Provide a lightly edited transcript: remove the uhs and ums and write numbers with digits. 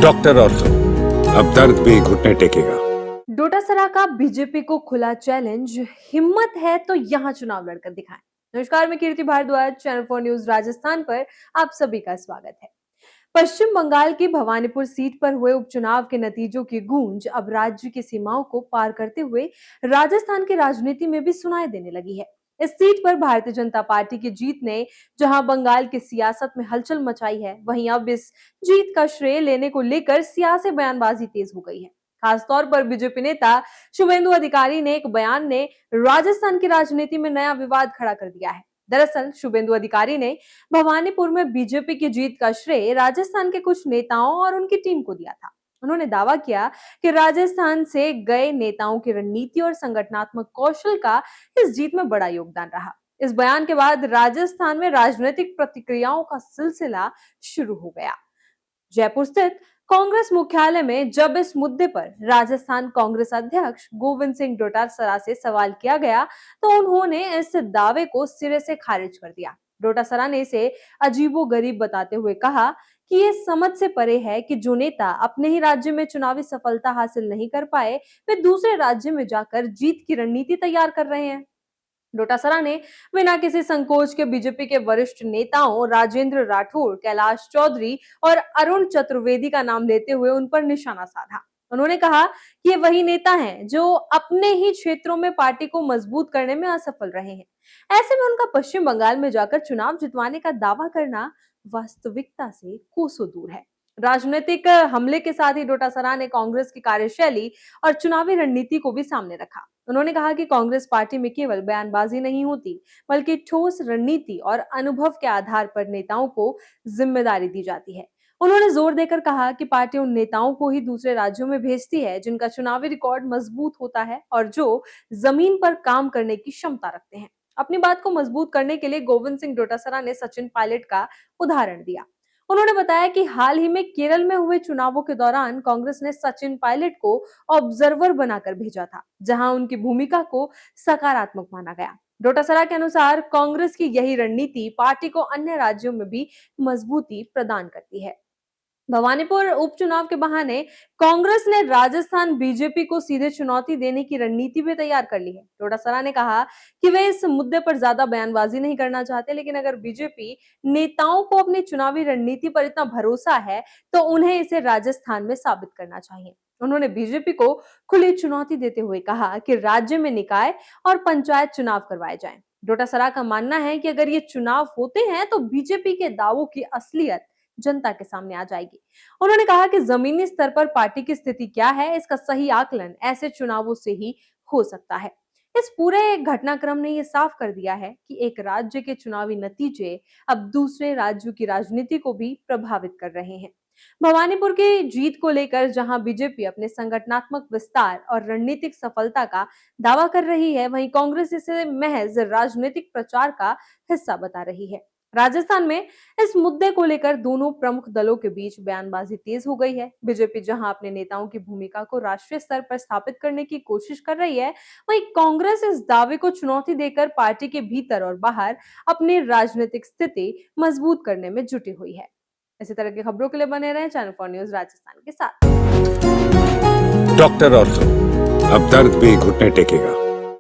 Doctor ortho, अब दर्द भी घुटने टेकेगा। डोटासरा का बीजेपी को खुला चैलेंज, हिम्मत है तो यहां चुनाव लड़कर दिखाएं। नमस्कार, मैं कीर्ति भारद्वाज, चैनल 4 न्यूज राजस्थान पर आप सभी का स्वागत है। पश्चिम बंगाल की भवानीपुर सीट पर हुए उपचुनाव के नतीजों की गूंज अब राज्य की सीमाओं को पार करते हुए राजस्थान की राजनीति में भी सुनाई देने लगी है। इस सीट पर भारतीय जनता पार्टी की जीत ने जहां बंगाल की सियासत में हलचल मचाई है, वहीं अब इस जीत का श्रेय लेने को लेकर सियासी बयानबाजी तेज हो गई है। खासतौर पर बीजेपी नेता शुभेंदु अधिकारी ने एक बयान ने राजस्थान की राजनीति में नया विवाद खड़ा कर दिया है। दरअसल शुभेंदु अधिकारी ने भवानीपुर में बीजेपी की जीत का श्रेय राजस्थान के कुछ नेताओं और उनकी टीम को दिया था। उन्होंने दावा किया कि राजस्थान से गए नेताओं की रणनीति और संगठनात्मक कौशल का इस जीत में बड़ा योगदान रहा। इस बयान के बाद राजस्थान में राजनीतिक प्रतिक्रियाओं का सिलसिला शुरू हो गया। जयपुर स्थित कांग्रेस मुख्यालय में जब इस मुद्दे पर राजस्थान कांग्रेस अध्यक्ष गोविंद सिंह डोटासरा से सवाल किया गया, तो उन्होंने इस दावे को सिरे से खारिज कर दिया। डोटासरा ने इसे अजीबोगरीब बताते हुए कहा कि ये समझ से परे है कि जो नेता अपने ही राज्य में चुनावी सफलता हासिल नहीं कर पाए, वे दूसरे राज्य में जाकर जीत की रणनीति तैयार कर रहे हैं। डोटासरा ने बिना किसी संकोच के बीजेपी के वरिष्ठ नेताओं राजेंद्र राठौड़, कैलाश चौधरी और अरुण चतुर्वेदी का नाम लेते हुए उन पर निशाना साधा। उन्होंने कहा कि ये वही नेता हैं जो अपने ही क्षेत्रों में पार्टी को मजबूत करने में असफल रहे हैं। ऐसे में उनका पश्चिम बंगाल में जाकर चुनाव जितवाने का दावा करना वास्तविकता से कोसों दूर है। राजनीतिक हमले के साथ ही डोटासरा ने कांग्रेस की कार्यशैली और चुनावी रणनीति को भी सामने रखा। उन्होंने कहा कि कांग्रेस पार्टी में केवल बयानबाजी नहीं होती, बल्कि ठोस रणनीति और अनुभव के आधार पर नेताओं को जिम्मेदारी दी जाती है। उन्होंने जोर देकर कहा कि पार्टी उन नेताओं को ही दूसरे राज्यों में भेजती है जिनका चुनावी रिकॉर्ड मजबूत होता है और जो जमीन पर काम करने की क्षमता रखते हैं। अपनी बात को मजबूत करने के लिए गोविंद सिंह डोटासरा ने सचिन पायलट का उदाहरण दिया। उन्होंने बताया कि हाल ही में केरल में हुए चुनावों के दौरान कांग्रेस ने सचिन पायलट को ऑब्जर्वर बनाकर भेजा था, जहां उनकी भूमिका को सकारात्मक माना गया। डोटासरा के अनुसार कांग्रेस की यही रणनीति पार्टी को अन्य राज्यों में भी मजबूती प्रदान करती है। भवानीपुर उपचुनाव के बहाने कांग्रेस ने राजस्थान बीजेपी को सीधे चुनौती देने की रणनीति भी तैयार कर ली है। डोटासरा ने कहा कि वे इस मुद्दे पर ज्यादा बयानबाजी नहीं करना चाहते, लेकिन अगर बीजेपी नेताओं को अपनी चुनावी रणनीति पर इतना भरोसा है, तो उन्हें इसे राजस्थान में साबित करना चाहिए। उन्होंने बीजेपी को खुली चुनौती देते हुए कहा कि राज्य में निकाय और पंचायत चुनाव करवाए जाएं। डोटासरा का मानना है कि अगर ये चुनाव होते हैं तो बीजेपी के दावों की असलियत जनता के सामने आ जाएगी। उन्होंने कहा कि जमीनी स्तर पर पार्टी की स्थिति क्या है, इसका सही आकलन ऐसे चुनावों से ही हो सकता है। इस पूरे घटनाक्रम ने यह साफ कर दिया है कि एक राज्य के चुनावी नतीजे अब दूसरे राज्यों की राजनीति को भी प्रभावित कर रहे हैं। भवानीपुर की जीत को लेकर जहां बीजेपी अपने संगठनात्मक विस्तार और रणनीतिक सफलता का दावा कर रही है, वहीं कांग्रेस इसे महज राजनीतिक प्रचार का हिस्सा बता रही है। राजस्थान में इस मुद्दे को लेकर दोनों प्रमुख दलों के बीच बयानबाजी तेज हो गई है। बीजेपी जहां अपने नेताओं की भूमिका को राष्ट्रीय स्तर पर स्थापित करने की कोशिश कर रही है, वहीं कांग्रेस इस दावे को चुनौती देकर पार्टी के भीतर और बाहर अपनी राजनीतिक स्थिति मजबूत करने में जुटी हुई है। इसी तरह की खबरों के लिए बने रहें चैनल 4 न्यूज राजस्थान के साथ। डॉक्टर ऑर्थो, अब दर्द भी घुटने टेकेगा।